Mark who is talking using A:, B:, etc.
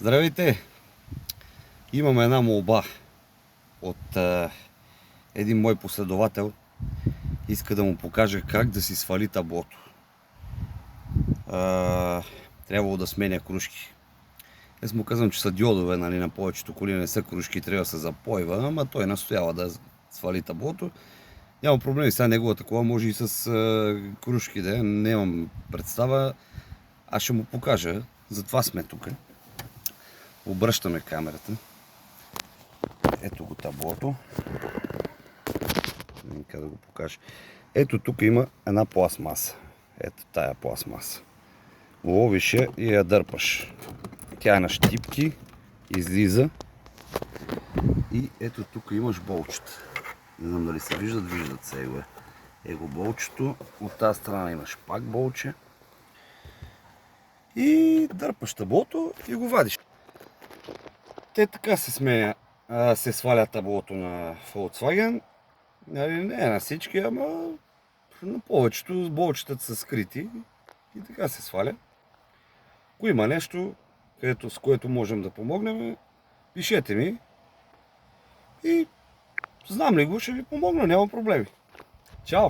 A: Здравейте! Имам една молба от един мой последовател. Иска да му покажа как да си свали таблото. Трябвало да сменя кружки. Аз му казвам, че са диодове, нали, на повечето коли не са кружки, трябва да се запойва, ама той настоява да свали таблото. Няма проблеми, сега негова такова може и с кружки да е, нямам представа. Аз ще му покажа, затова сме тук. Обръщаме камерата. Ето го таблото. Нека да го покажа. Ето тук има една пластмаса. Ето тая пластмаса. Ловиш я и я дърпаш. Тя е на щипки, излиза. И ето тук имаш болчета. Не знам дали се виждат се. Его болчето. От тази страна имаш пак болче. И дърпаш таблото и го вадиш. Те така се сменя. Се сваля таблото на Volkswagen. Не на всички, ама на повечето болчетата са скрити и така се сваля. Ако има нещо, с което можем да помогнем, пишете ми и знам ли го, ще ви помогна, няма проблеми. Чао!